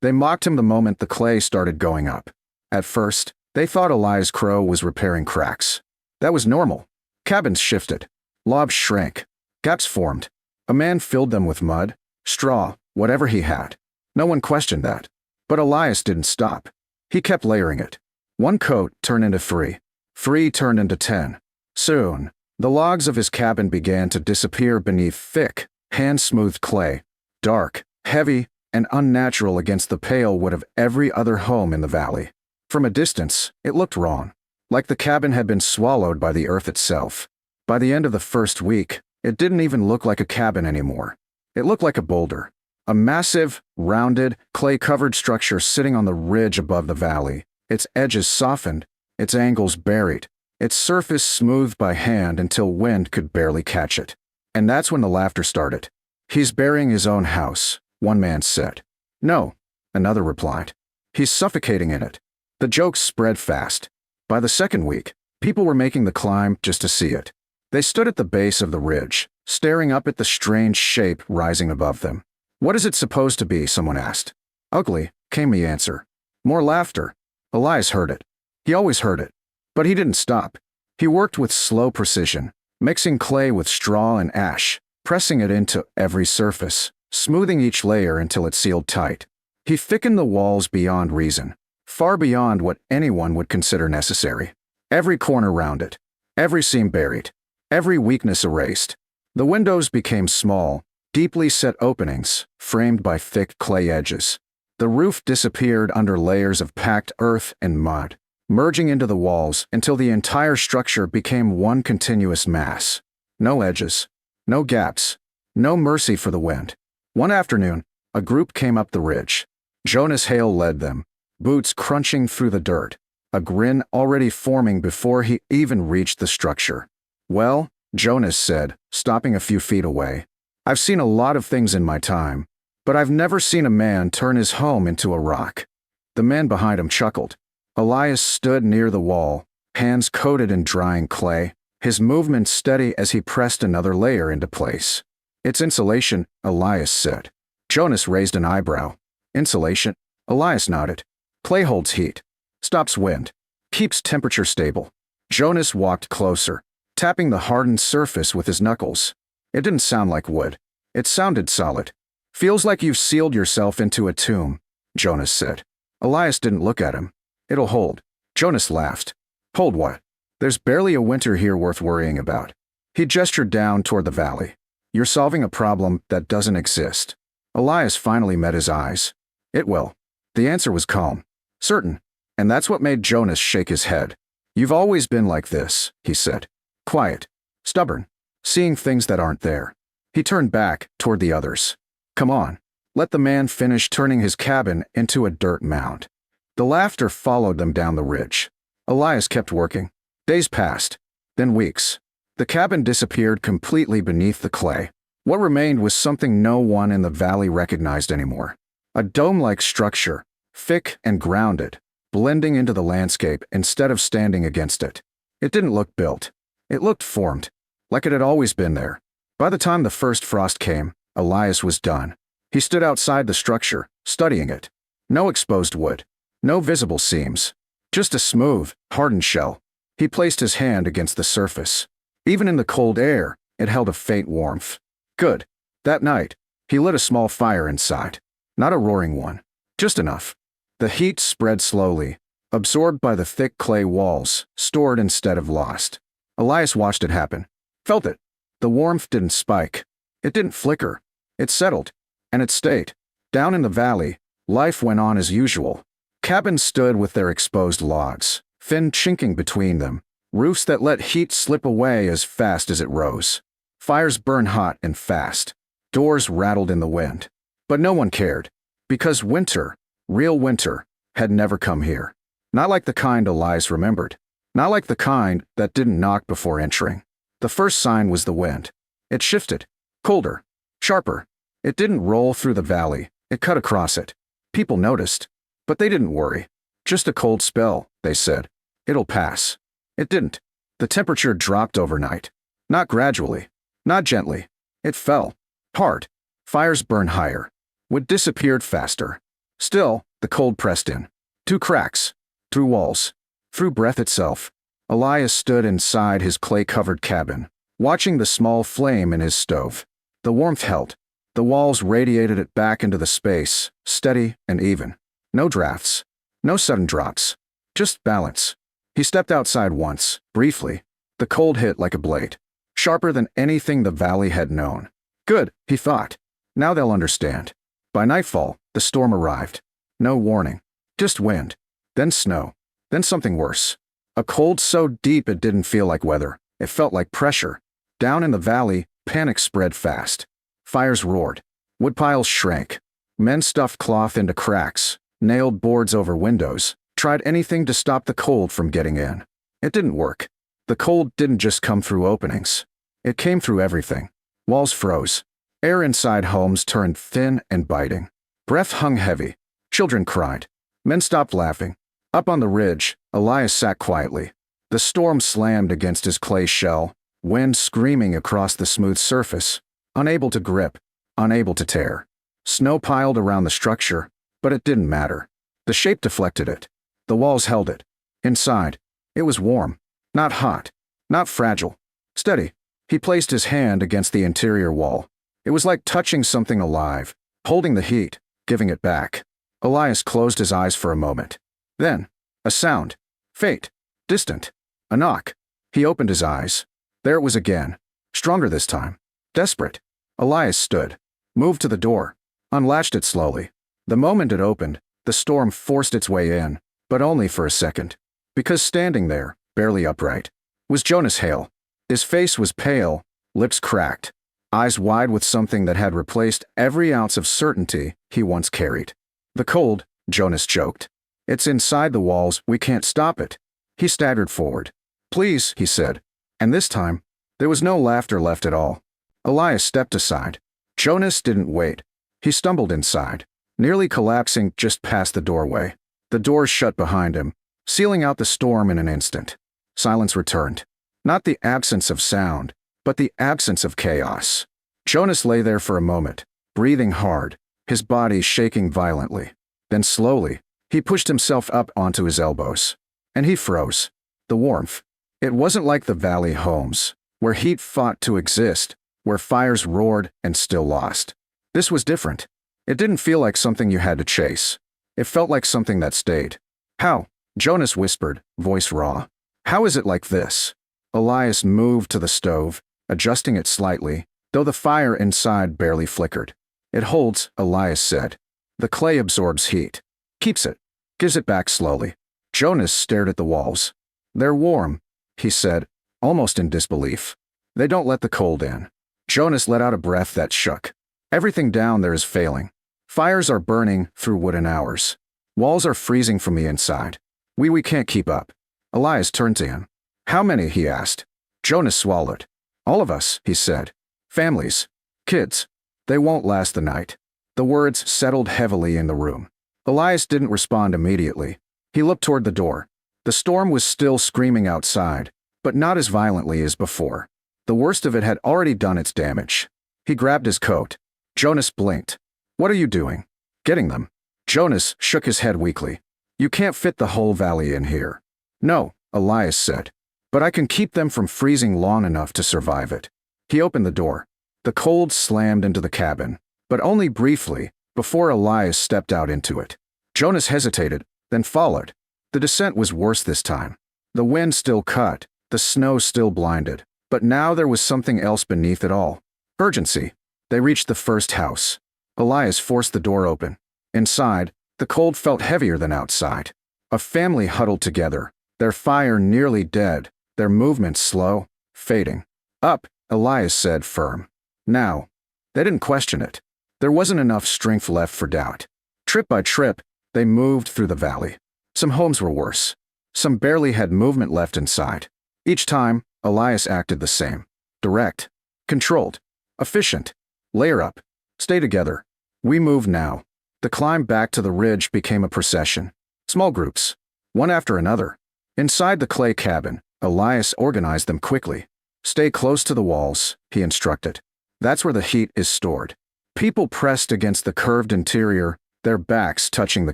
They mocked him the moment the clay started going up. At first, they thought Elias Crow was repairing cracks. That was normal. Cabins shifted. Lobs shrank. Gaps formed. A man filled them with mud, straw, whatever he had. No one questioned that. But Elias didn't stop. He kept layering it. One coat turned into 3. 3 turned into 10. Soon, the logs of his cabin began to disappear beneath thick, hand-smoothed clay. Dark, heavy, and unnatural against the pale wood of every other home in the valley. From a distance, it looked wrong. Like the cabin had been swallowed by the earth itself. By the end of the first week, it didn't even look like a cabin anymore. It looked like a boulder. A massive, rounded, clay-covered structure sitting on the ridge above the valley, its edges softened, its angles buried, its surface smoothed by hand until wind could barely catch it. And that's when the laughter started. "He's burying his own house," one man said. "No," another replied. "He's suffocating in it." The jokes spread fast. By the second week, people were making the climb just to see it. They stood at the base of the ridge, staring up at the strange shape rising above them. "What is it supposed to be?" someone asked. "Ugly," came the answer. More laughter. Elias heard it. He always heard it. But he didn't stop. He worked with slow precision, mixing clay with straw and ash, pressing it into every surface, smoothing each layer until it sealed tight. He thickened the walls beyond reason, far beyond what anyone would consider necessary. Every corner rounded, every seam buried, every weakness erased. The windows became small, deeply set openings, framed by thick clay edges. The roof disappeared under layers of packed earth and mud, merging into the walls until the entire structure became one continuous mass. No edges, no gaps, no mercy for the wind. One afternoon, a group came up the ridge. Jonas Hale led them, boots crunching through the dirt, a grin already forming before he even reached the structure. "Well," Jonas said, stopping a few feet away, "I've seen a lot of things in my time, but I've never seen a man turn his home into a rock." The man behind him chuckled. Elias stood near the wall, hands coated in drying clay, his movements steady as he pressed another layer into place. "It's insulation," Elias said. Jonas raised an eyebrow. "Insulation?" Elias nodded. "Clay holds heat, stops wind, keeps temperature stable." Jonas walked closer, tapping the hardened surface with his knuckles. "It didn't sound like wood. It sounded solid. Feels like you've sealed yourself into a tomb," Jonas said. Elias didn't look at him. "It'll hold." Jonas laughed. "Hold what? There's barely a winter here worth worrying about." He gestured down toward the valley. "You're solving a problem that doesn't exist." Elias finally met his eyes. "It will." The answer was calm. "Certain." And that's what made Jonas shake his head. "You've always been like this," he said. "Quiet. Stubborn. Seeing things that aren't there." He turned back toward the others. "Come on." Let the man finish turning his cabin into a dirt mound. The laughter followed them down the ridge. Elias kept working. Days passed. Then weeks. The cabin disappeared completely beneath the clay. What remained was something no one in the valley recognized anymore. A dome-like structure, thick and grounded, blending into the landscape instead of standing against it. It didn't look built. It looked formed, like it had always been there. By the time the first frost came, Elias was done. He stood outside the structure, studying it. No exposed wood. No visible seams. Just a smooth, hardened shell. He placed his hand against the surface. Even in the cold air, it held a faint warmth. Good. That night, he lit a small fire inside. Not a roaring one. Just enough. The heat spread slowly, absorbed by the thick clay walls, stored instead of lost. Elias watched it happen. Felt it. The warmth didn't spike. It didn't flicker. It settled. And it stayed. Down in the valley, life went on as usual. Cabins stood with their exposed logs, thin chinking between them, roofs that let heat slip away as fast as it rose. Fires burned hot and fast. Doors rattled in the wind. But no one cared, because winter, real winter, had never come here. Not like the kind Elias remembered. Not like the kind that didn't knock before entering. The first sign was the wind. It shifted. Colder. Sharper. It didn't roll through the valley. It cut across it. People noticed. But they didn't worry. Just a cold spell, they said. It'll pass. It didn't. The temperature dropped overnight. Not gradually. Not gently. It fell. Hard. Fires burned higher. Wood disappeared faster. Still, the cold pressed in. Through cracks. Through walls. Through breath itself. Elias stood inside his clay-covered cabin, watching the small flame in his stove. The warmth held. The walls radiated it back into the space, steady and even. No drafts. No sudden drops. Just balance. He stepped outside once, briefly. The cold hit like a blade. Sharper than anything the valley had known. Good, he thought. Now they'll understand. By nightfall, the storm arrived. No warning. Just wind. Then snow. Then something worse. A cold so deep it didn't feel like weather. It felt like pressure. Down in the valley, panic spread fast. Fires roared. Woodpiles shrank. Men stuffed cloth into cracks, nailed boards over windows, tried anything to stop the cold from getting in. It didn't work. The cold didn't just come through openings. It came through everything. Walls froze. Air inside homes turned thin and biting. Breath hung heavy. Children cried. Men stopped laughing. Up on the ridge, Elias sat quietly. The storm slammed against his clay shell, wind screaming across the smooth surface, unable to grip, unable to tear. Snow piled around the structure, but it didn't matter. The shape deflected it. The walls held it. Inside, it was warm. Not hot. Not fragile. Steady. He placed his hand against the interior wall. It was like touching something alive, holding the heat, giving it back. Elias closed his eyes for a moment. Then, a sound. Faint. Distant. A knock. He opened his eyes. There it was again. Stronger this time. Desperate. Elias stood. Moved to the door. Unlatched it slowly. The moment it opened, the storm forced its way in, but only for a second. Because standing there, barely upright, was Jonas Hale. His face was pale, lips cracked, eyes wide with something that had replaced every ounce of certainty he once carried. The cold, Jonas choked. It's inside the walls, we can't stop it. He staggered forward. Please, he said. And this time, there was no laughter left at all. Elias stepped aside. Jonas didn't wait. He stumbled inside, nearly collapsing just past the doorway. The doors shut behind him, sealing out the storm in an instant. Silence returned. Not the absence of sound, but the absence of chaos. Jonas lay there for a moment, breathing hard, his body shaking violently. Then slowly, he pushed himself up onto his elbows. And he froze. The warmth. It wasn't like the valley homes, where heat fought to exist, where fires roared and still lost. This was different. It didn't feel like something you had to chase. It felt like something that stayed. How? Jonas whispered, voice raw. How is it like this? Elias moved to the stove, adjusting it slightly, though the fire inside barely flickered. It holds, Elias said. The clay absorbs heat. Keeps it. Gives it back slowly. Jonas stared at the walls. They're warm, he said, almost in disbelief. They don't let the cold in. Jonas let out a breath that shook. Everything down there is failing. Fires are burning through wooden hours. Walls are freezing from the inside. We can't keep up. Elias turned to him. How many? He asked. Jonas swallowed. All of us, he said. Families. Kids. They won't last the night. The words settled heavily in the room. Elias didn't respond immediately. He looked toward the door. The storm was still screaming outside, but not as violently as before. The worst of it had already done its damage. He grabbed his coat. Jonas blinked. What are you doing? Getting them. Jonas shook his head weakly. You can't fit the whole valley in here. No, Elias said. But I can keep them from freezing long enough to survive it. He opened the door. The cold slammed into the cabin, but only briefly, before Elias stepped out into it. Jonas hesitated, then followed. The descent was worse this time. The wind still cut, the snow still blinded, but now there was something else beneath it all. Urgency. They reached the first house. Elias forced the door open. Inside, the cold felt heavier than outside. A family huddled together, their fire nearly dead, their movements slow, fading. Up, Elias said, firm. Now. They didn't question it. There wasn't enough strength left for doubt. Trip by trip, they moved through the valley. Some homes were worse. Some barely had movement left inside. Each time, Elias acted the same. Direct. Controlled. Efficient. Layer up. Stay together. We move now. The climb back to the ridge became a procession. Small groups. One after another. Inside the clay cabin, Elias organized them quickly. Stay close to the walls, he instructed. That's where the heat is stored. People pressed against the curved interior, their backs touching the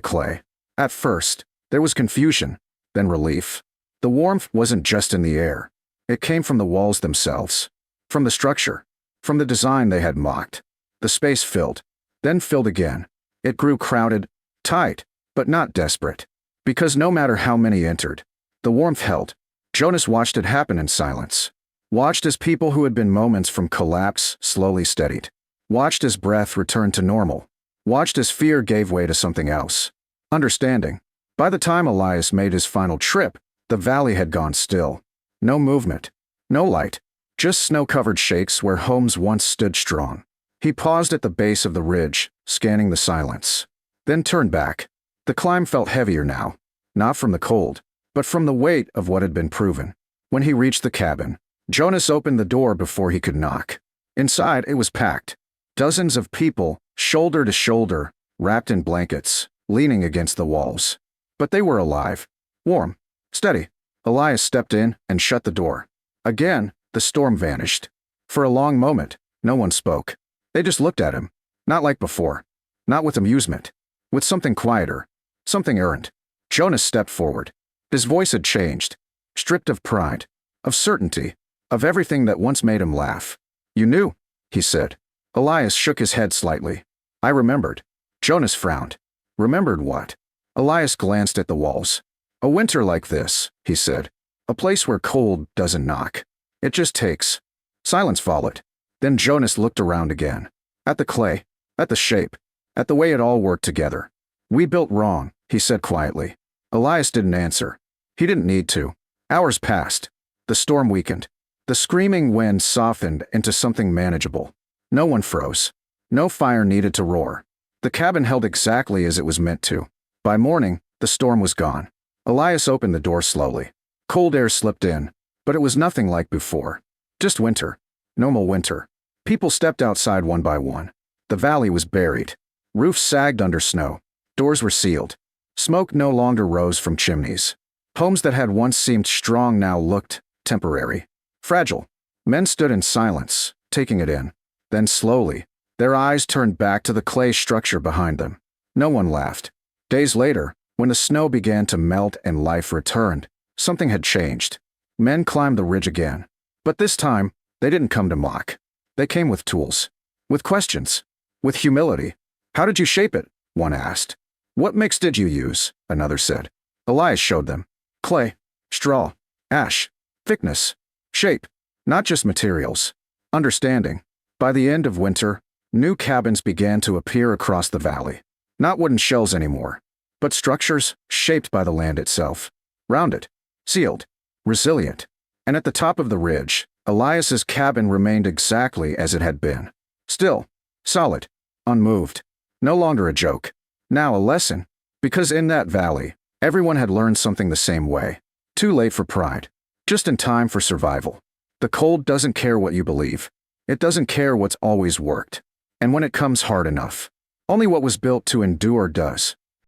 clay. At first, there was confusion, then relief. The warmth wasn't just in the air. It came from the walls themselves, from the structure, from the design they had mocked. The space filled, then filled again. It grew crowded, tight, but not desperate. Because no matter how many entered, the warmth held. Jonas watched it happen in silence. Watched as people who had been moments from collapse slowly steadied. Watched as breath returned to normal. Watched as fear gave way to something else. Understanding. By the time Elias made his final trip, the valley had gone still. No movement. No light. Just snow-covered shakes where homes once stood strong. He paused at the base of the ridge, scanning the silence. Then turned back. The climb felt heavier now. Not from the cold, but from the weight of what had been proven. When he reached the cabin, Jonas opened the door before he could knock. Inside, it was packed. Dozens of people, shoulder to shoulder, wrapped in blankets, leaning against the walls. But they were alive. Warm. Steady. Elias stepped in and shut the door. Again, the storm vanished. For a long moment, no one spoke. They just looked at him. Not like before. Not with amusement. With something quieter. Something errant. Jonas stepped forward. His voice had changed. Stripped of pride. Of certainty. Of everything that once made him laugh. "You knew," he said. Elias shook his head slightly. "I remembered." Jonas frowned. Remembered what? Elias glanced at the walls. "A winter like this," he said. "A place where cold doesn't knock. It just takes." Silence followed. Then Jonas looked around again. At the clay. At the shape. At the way it all worked together. "We built wrong," he said quietly. Elias didn't answer. He didn't need to. Hours passed. The storm weakened. The screaming wind softened into something manageable. No one froze. No fire needed to roar. The cabin held exactly as it was meant to. By morning, the storm was gone. Elias opened the door slowly. Cold air slipped in, but it was nothing like before. Just winter. Normal winter. People stepped outside one by one. The valley was buried. Roofs sagged under snow. Doors were sealed. Smoke no longer rose from chimneys. Homes that had once seemed strong now looked temporary. Fragile. Men stood in silence, taking it in. Then slowly, their eyes turned back to the clay structure behind them. No one laughed. Days later, when the snow began to melt and life returned, something had changed. Men climbed the ridge again. But this time, they didn't come to mock. They came with tools. With questions. With humility. "How did you shape it?" one asked. "What mix did you use?" another said. Elias showed them. Clay. Straw. Ash. Thickness. Shape. Not just materials. Understanding. By the end of winter, new cabins began to appear across the valley. Not wooden shells anymore, but structures shaped by the land itself. Rounded. Sealed. Resilient. And at the top of the ridge, Elias's cabin remained exactly as it had been. Still. Solid. Unmoved. No longer a joke. Now a lesson. Because in that valley, everyone had learned something the same way. Too late for pride. Just in time for survival. The cold doesn't care what you believe. It doesn't care what's always worked. And when it comes hard enough, only what was built to endure does.